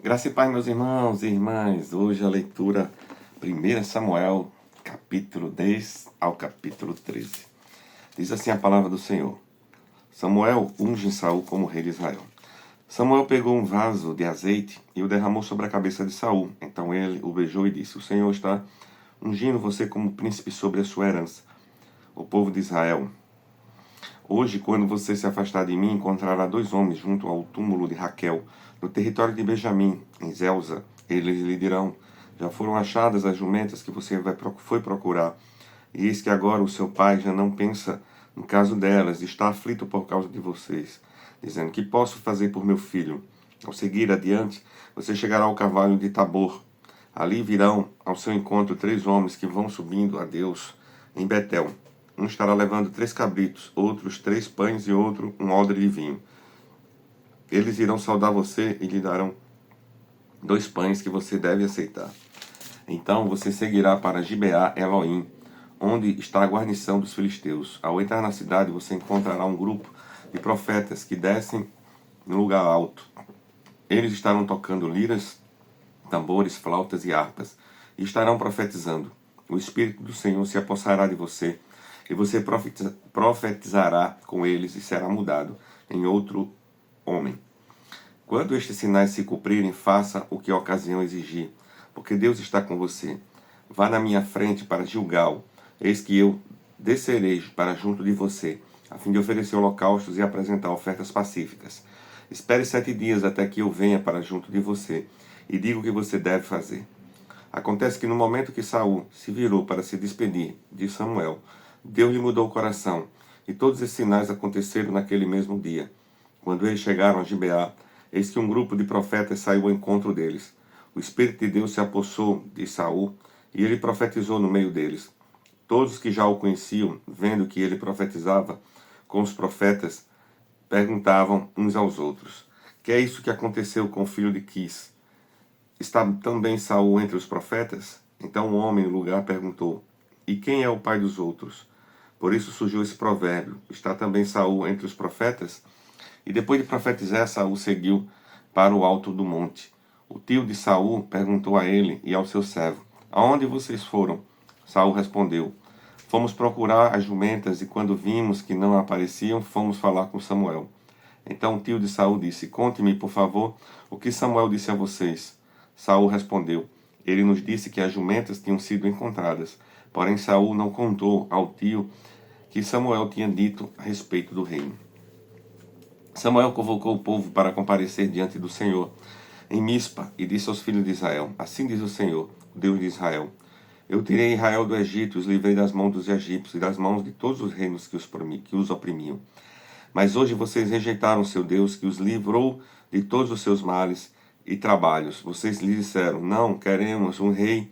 Graça e paz, meus irmãos e irmãs. Hoje a leitura 1 Samuel, capítulo 10 ao capítulo 13. Diz assim a palavra do Senhor. Samuel unge Saul como rei de Israel. Samuel pegou um vaso de azeite e o derramou sobre a cabeça de Saul. Então ele o beijou e disse: O Senhor está ungindo você como príncipe sobre a sua herança, o povo de Israel. Hoje, quando você se afastar de mim, encontrará 2 homens junto ao túmulo de Raquel, no território de Benjamim, em Zelza. Eles lhe dirão: Já foram achadas as jumentas que você foi procurar, e eis que agora o seu pai já não pensa no caso delas, e está aflito por causa de vocês, dizendo: Que posso fazer por meu filho? Ao seguir adiante, você chegará ao cavalo de Tabor. Ali virão ao seu encontro 3 homens que vão subindo a Deus em Betel. Um estará levando 3 cabritos, outros 3 pães e outro um odre de vinho. Eles irão saudar você e lhe darão 2 pães que você deve aceitar. Então você seguirá para Gibeá Elohim, onde está a guarnição dos filisteus. Ao entrar na cidade, você encontrará um grupo de profetas que descem no lugar alto. Eles estarão tocando liras, tambores, flautas e harpas, e estarão profetizando. O Espírito do Senhor se apossará de você, e você profetizará com eles e será mudado em outro homem. Quando estes sinais se cumprirem, faça o que a ocasião exigir, porque Deus está com você. Vá na minha frente para Gilgal, eis que eu descerei para junto de você, a fim de oferecer holocaustos e apresentar ofertas pacíficas. Espere 7 dias até que eu venha para junto de você, e diga o que você deve fazer. Acontece que no momento que Saul se virou para se despedir de Samuel, Deus lhe mudou o coração, e todos esses sinais aconteceram naquele mesmo dia. Quando eles chegaram a Gibeá, eis que um grupo de profetas saiu ao encontro deles. O Espírito de Deus se apossou de Saul, e ele profetizou no meio deles. Todos que já o conheciam, vendo que ele profetizava com os profetas, perguntavam uns aos outros: Que é isso que aconteceu com o filho de Quis? Está também Saul entre os profetas? Então um homem no lugar perguntou: E quem é o pai dos outros? Por isso surgiu esse provérbio: Está também Saul entre os profetas? E depois de profetizar, Saul seguiu para o alto do monte. O tio de Saul perguntou a ele e ao seu servo: Aonde vocês foram? Saul respondeu: Fomos procurar as jumentas, e quando vimos que não apareciam, fomos falar com Samuel. Então o tio de Saul disse: Conte-me, por favor, o que Samuel disse a vocês. Saul respondeu: Ele nos disse que as jumentas tinham sido encontradas. Porém Saul não contou ao tio que Samuel tinha dito a respeito do reino. Samuel convocou o povo para comparecer diante do Senhor em Mispa e disse aos filhos de Israel: Assim diz o Senhor, o Deus de Israel: Eu tirei Israel do Egito, os livrei das mãos dos egípcios e das mãos de todos os reinos que os oprimiam. Mas hoje vocês rejeitaram seu Deus, que os livrou de todos os seus males e trabalhos. Vocês lhe disseram: Não queremos um rei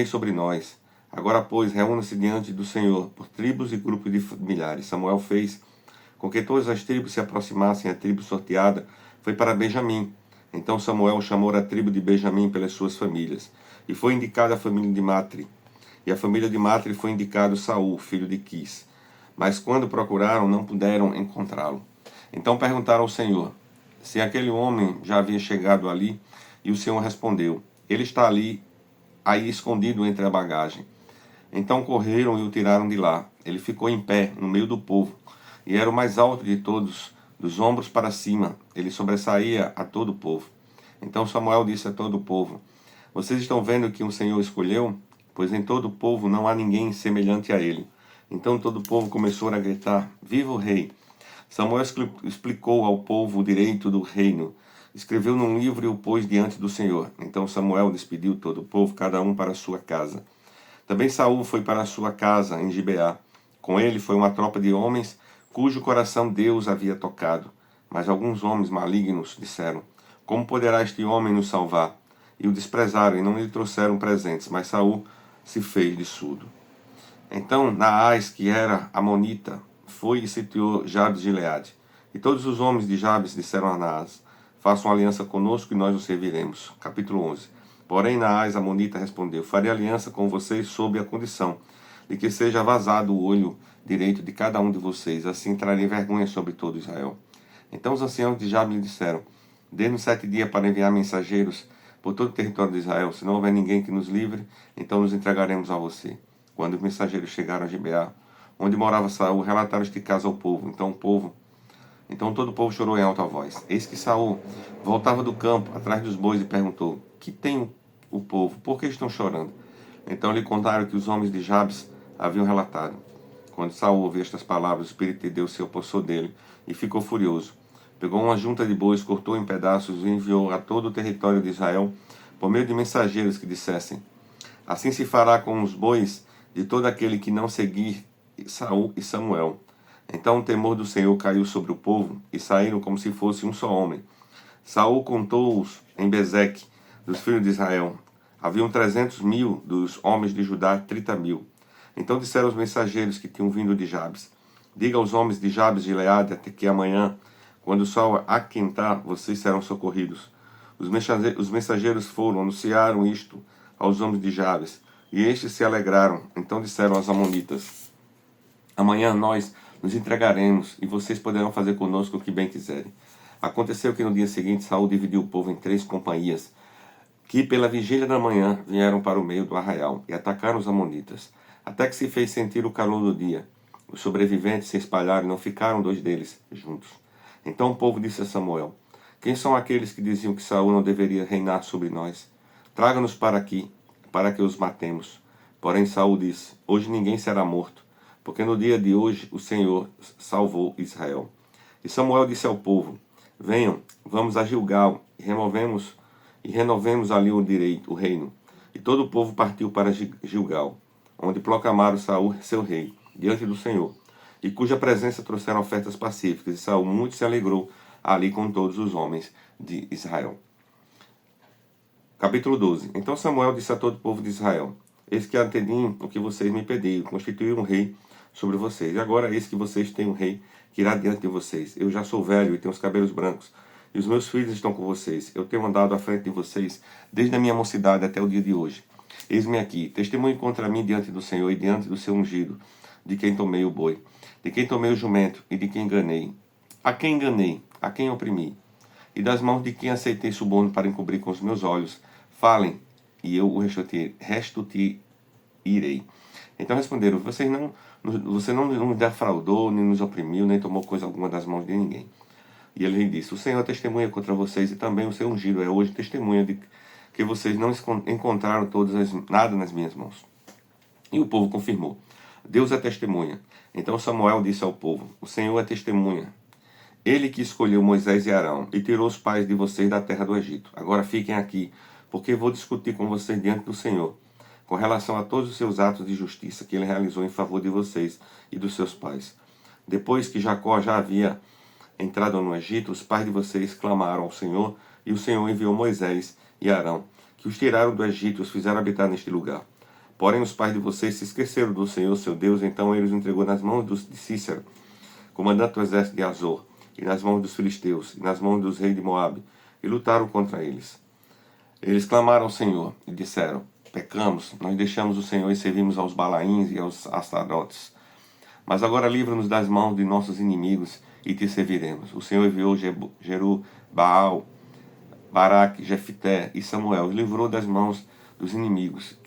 sobre nós. Agora, pois, reúna-se diante do Senhor por tribos e grupos de milhares. Samuel fez com que todas as tribos se aproximassem. A tribo sorteada foi para Benjamim. Então Samuel chamou a tribo de Benjamim pelas suas famílias, e foi indicada a família de Matri. E a família de Matri foi indicado Saul, filho de Quis. Mas quando procuraram, não puderam encontrá-lo. Então perguntaram ao Senhor se aquele homem já havia chegado ali, e o Senhor respondeu: Ele está aí escondido entre a bagagem. Então correram e o tiraram de lá. Ele ficou em pé, no meio do povo, e era o mais alto de todos, dos ombros para cima. Ele sobressaía a todo o povo. Então Samuel disse a todo o povo: Vocês estão vendo que o Senhor escolheu? Pois em todo o povo não há ninguém semelhante a ele. Então todo o povo começou a gritar: Viva o rei! Samuel explicou ao povo o direito do reino. Escreveu num livro e o pôs diante do Senhor. Então Samuel despediu todo o povo, cada um para a sua casa. Também Saul foi para a sua casa em Gibeá. Com ele foi uma tropa de homens cujo coração Deus havia tocado. Mas alguns homens malignos disseram: Como poderá este homem nos salvar? E o desprezaram e não lhe trouxeram presentes, mas Saul se fez de surdo. Então Naás, que era amonita, foi e sitiou Jabes de Gileade. E todos os homens de Jabes disseram a Naás: Faça uma aliança conosco e nós o serviremos. Capítulo 11. Porém Naás, amonita, respondeu: Farei aliança com vocês sob a condição de que seja vazado o olho direito de cada um de vocês. Assim trarei vergonha sobre todo Israel. Então os anciãos de Jabes lhe disseram: Dê-nos 7 dias para enviar mensageiros por todo o território de Israel. Se não houver ninguém que nos livre, então nos entregaremos a você. Quando os mensageiros chegaram a Gibeá, onde morava Saul, relataram este caso ao povo. Então todo o povo chorou em alta voz. Eis que Saul voltava do campo, atrás dos bois, e perguntou: Que tem o povo? Por que estão chorando? Então lhe contaram que os homens de Jabes haviam relatado. Quando Saul ouviu estas palavras, o Espírito de Deus se apossou dele e ficou furioso. Pegou uma junta de bois, cortou em pedaços e enviou a todo o território de Israel por meio de mensageiros que dissessem: Assim se fará com os bois de todo aquele que não seguir Saul e Samuel. Então o temor do Senhor caiu sobre o povo, e saíram como se fosse um só homem. Saul contou-os em Bezeque, dos filhos de Israel. Haviam 300.000, dos homens de Judá 30.000. Então disseram os mensageiros que tinham vindo de Jabes: Diga aos homens de Jabes de Gileade até que amanhã, quando o sol aquentar, vocês serão socorridos. Os mensageiros foram, anunciaram isto aos homens de Jabes, e estes se alegraram. Então disseram aos amonitas: Amanhã nós nos entregaremos, e vocês poderão fazer conosco o que bem quiserem. Aconteceu que no dia seguinte Saul dividiu o povo em 3 companhias, que pela vigília da manhã vieram para o meio do arraial e atacaram os amonitas, até que se fez sentir o calor do dia. Os sobreviventes se espalharam e não ficaram 2 deles juntos. Então o povo disse a Samuel: Quem são aqueles que diziam que Saul não deveria reinar sobre nós? Traga-nos para aqui, para que os matemos. Porém Saul disse: Hoje ninguém será morto, porque no dia de hoje o Senhor salvou Israel. E Samuel disse ao povo: Venham, vamos a Gilgal e renovemos ali o reino. E todo o povo partiu para Gilgal, onde proclamaram Saul seu rei, diante do Senhor, e cuja presença trouxeram ofertas pacíficas. E Saul muito se alegrou ali com todos os homens de Israel. Capítulo 12. Então Samuel disse a todo o povo de Israel: Eis que atendi o que vocês me pediram, constituí um rei sobre vocês. E agora eis que vocês têm um rei que irá diante de vocês. Eu já sou velho e tenho os cabelos brancos, e os meus filhos estão com vocês. Eu tenho andado à frente de vocês desde a minha mocidade até o dia de hoje. Eis-me aqui, testemunho contra mim diante do Senhor e diante do seu ungido, de quem tomei o boi, de quem tomei o jumento e de quem enganei. A quem enganei? A quem oprimi? E das mãos de quem aceitei suborno para encobrir com os meus olhos? Falem, e eu o restituirei. Então responderam: Você não nos defraudou, nem nos oprimiu, nem tomou coisa alguma das mãos de ninguém. E ele disse: O Senhor testemunha contra vocês, e também o seu ungido é hoje testemunha de que vocês não encontraram nada nas minhas mãos. E o povo confirmou: Deus é testemunha. Então Samuel disse ao povo: O Senhor é testemunha. Ele que escolheu Moisés e Arão e tirou os pais de vocês da terra do Egito. Agora fiquem aqui, porque vou discutir com vocês diante do Senhor, com relação a todos os seus atos de justiça que ele realizou em favor de vocês e dos seus pais. Depois que Jacó já havia entrado no Egito, os pais de vocês clamaram ao Senhor, e o Senhor enviou Moisés e Arão, que os tiraram do Egito e os fizeram habitar neste lugar. Porém, os pais de vocês se esqueceram do Senhor, seu Deus, então ele os entregou nas mãos de Cícera, comandante do exército de Azor, e nas mãos dos filisteus, e nas mãos dos reis de Moabe, e lutaram contra eles. Eles clamaram ao Senhor e disseram: Pecamos, nós deixamos o Senhor e servimos aos Balaíns e aos Astarotes. Mas agora livra-nos das mãos de nossos inimigos e te serviremos. O Senhor enviou Jerubbaal, Baraque, Jefté e Samuel, e livrou das mãos dos inimigos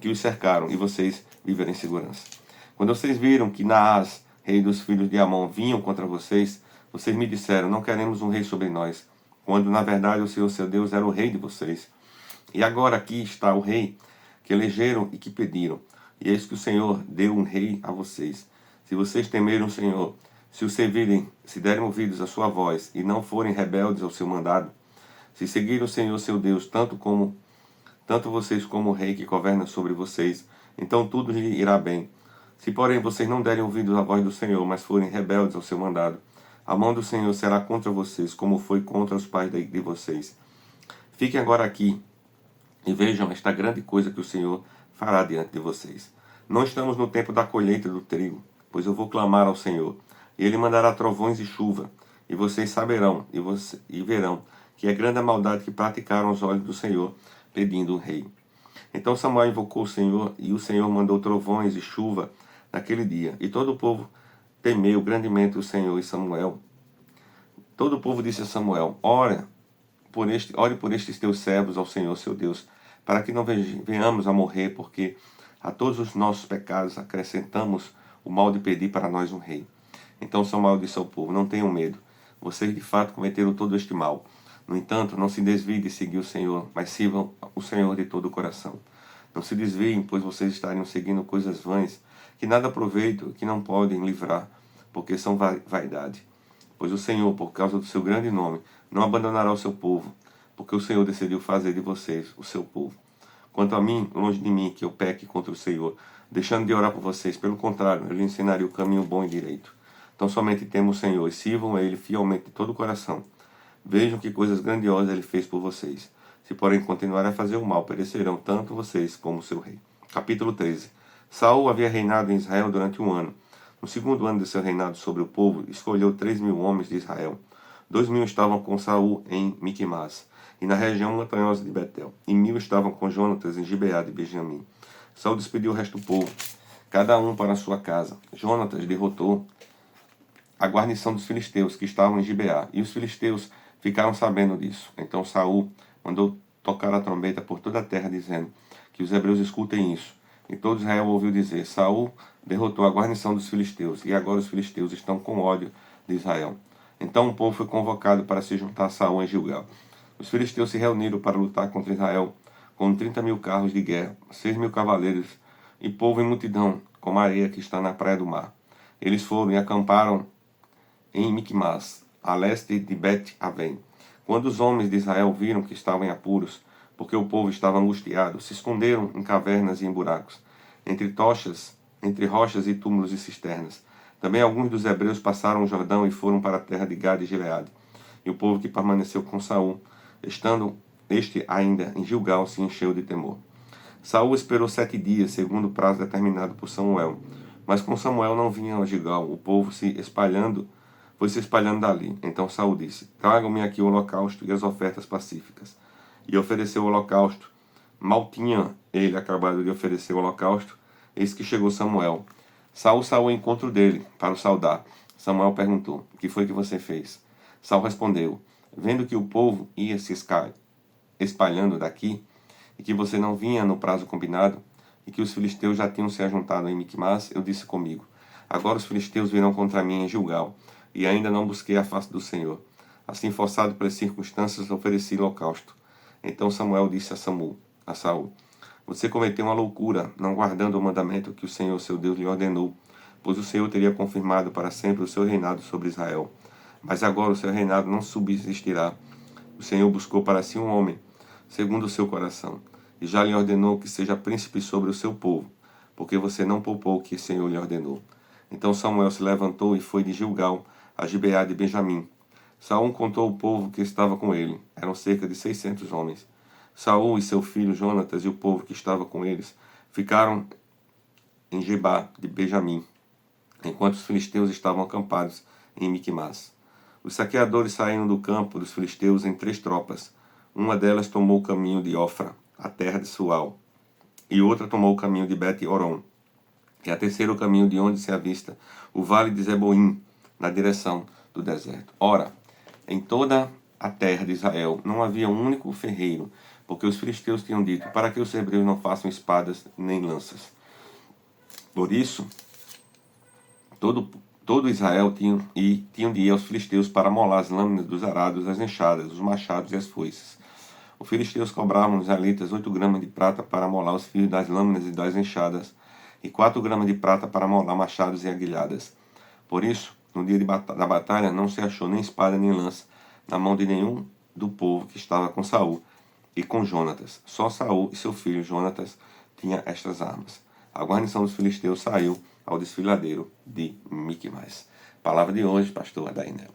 que os cercaram, e vocês viveram em segurança. Quando vocês viram que Naás, rei dos filhos de Amon, vinham contra vocês, vocês me disseram: Não queremos um rei sobre nós, quando na verdade o Senhor, seu Deus, era o rei de vocês. E agora aqui está o rei que elegeram e que pediram. E eis que o Senhor deu um rei a vocês. Se vocês temerem o Senhor, se o servirem, se derem ouvidos à sua voz, e não forem rebeldes ao seu mandado, se seguirem o Senhor, seu Deus, tanto vocês como o rei que governa sobre vocês, então tudo lhe irá bem. Se, porém, vocês não derem ouvidos à voz do Senhor, mas forem rebeldes ao seu mandado, a mão do Senhor será contra vocês, como foi contra os pais de vocês. Fiquem agora aqui e vejam esta grande coisa que o Senhor fará diante de vocês. Não estamos no tempo da colheita do trigo, pois eu vou clamar ao Senhor, e ele mandará trovões e chuva, e vocês saberão e verão que é grande a maldade que praticaram os olhos do Senhor, pedindo um rei. Então Samuel invocou o Senhor, e o Senhor mandou trovões e chuva naquele dia, e todo o povo temeu grandemente o Senhor e Samuel. Todo o povo disse a Samuel: Ora, ore por estes teus servos ao Senhor, seu Deus, para que não venhamos a morrer, porque a todos os nossos pecados acrescentamos o mal de pedir para nós um rei. Então Samuel disse ao povo: não tenham medo, vocês de fato cometeram todo este mal. No entanto, não se desviem de seguir o Senhor, mas sirvam o Senhor de todo o coração. Não se desviem, pois vocês estariam seguindo coisas vãs, que nada aproveitam, que não podem livrar, porque são vaidade. Pois o Senhor, por causa do seu grande nome, não abandonará o seu povo, porque o Senhor decidiu fazer de vocês o seu povo. Quanto a mim, longe de mim que eu peque contra o Senhor, deixando de orar por vocês. Pelo contrário, eu lhe ensinarei o caminho bom e direito. Então somente temam o Senhor e sirvam a Ele fielmente de todo o coração. Vejam que coisas grandiosas Ele fez por vocês. Se porém continuarem a fazer o mal, perecerão tanto vocês como o seu rei. Capítulo 13. Saul havia reinado em Israel durante 1 ano. No segundo ano de seu reinado sobre o povo, escolheu 3.000 homens de Israel. 2.000 estavam com Saul em Miquimás, e na região montanhosa de Betel, e 1.000 estavam com Jonatas em Gibeá de Benjamim. Saul despediu o resto do povo, cada um para a sua casa. Jonatas derrotou a guarnição dos filisteus que estavam em Gibeá, e os filisteus ficaram sabendo disso. Então Saul mandou tocar a trombeta por toda a terra, dizendo: que os hebreus escutem isso. E todo Israel ouviu dizer: Saul derrotou a guarnição dos filisteus, e agora os filisteus estão com ódio de Israel. Então o povo foi convocado para se juntar a Saul em Gilgal. Os filisteus se reuniram para lutar contra Israel, com 30.000 carros de guerra, 6.000 cavaleiros, e povo em multidão, como a areia que está na praia do mar. Eles foram e acamparam em Miquimás, a leste de Bet-Aven. Quando os homens de Israel viram que estavam em apuros, porque o povo estava angustiado, se esconderam em cavernas e em buracos, entre rochas e túmulos e cisternas. Também alguns dos hebreus passaram o Jordão e foram para a terra de Gade e Gileade. E o povo que permaneceu com Saul, estando este ainda em Gilgal, se encheu de temor. Saul esperou 7 dias, segundo o prazo determinado por Samuel. Mas com Samuel não vinha a Gilgal, o povo foi se espalhando dali. Então Saul disse: tragam-me aqui o holocausto e as ofertas pacíficas. E ofereceu o holocausto. Mal tinha ele acabado de oferecer o holocausto, eis que chegou Samuel. Saul saiu ao encontro dele, para o saudar. Samuel perguntou: o que foi que você fez? Saul respondeu: vendo que o povo ia se espalhando daqui, e que você não vinha no prazo combinado, e que os filisteus já tinham se ajuntado em Miquimás, eu disse comigo: agora os filisteus virão contra mim em Gilgal, e ainda não busquei a face do Senhor. Assim, forçado pelas circunstâncias, ofereci holocausto. Então Samuel disse a Saul: você cometeu uma loucura, não guardando o mandamento que o Senhor, seu Deus, lhe ordenou, pois o Senhor teria confirmado para sempre o seu reinado sobre Israel. Mas agora o seu reinado não subsistirá. O Senhor buscou para si um homem, segundo o seu coração, e já lhe ordenou que seja príncipe sobre o seu povo, porque você não poupou o que o Senhor lhe ordenou. Então Samuel se levantou e foi de Gilgal a Gibeá de Benjamim. Saul contou o povo que estava com ele. Eram cerca de 600 homens. Saul e seu filho Jonatas e o povo que estava com eles ficaram em Gebá de Benjamim, enquanto os filisteus estavam acampados em Miquimás. Os saqueadores saíram do campo dos filisteus em 3 tropas. Uma delas tomou o caminho de Ofra, a terra de Sual, e outra tomou o caminho de Bet-Horon, e a terceira o caminho de onde se avista o vale de Zeboim, na direção do deserto. Ora, em toda a terra de Israel não havia um único ferreiro, porque os filisteus tinham dito: para que os hebreus não façam espadas nem lanças. Por isso, todo Israel tinham de ir aos filisteus para molar as lâminas dos arados, as enxadas, os machados e as foices. Os filisteus cobravam os israelitas 8 gramas de prata para molar os fios das lâminas e das enxadas, e 4 gramas de prata para molar machados e aguilhadas. Por isso, no dia da batalha, não se achou nem espada nem lança na mão de nenhum do povo que estava com Saul e com Jonatas. Só Saul e seu filho Jonatas tinham estas armas. A guarnição dos filisteus saiu ao desfiladeiro de Miquimás. Palavra de hoje, pastor Adainel.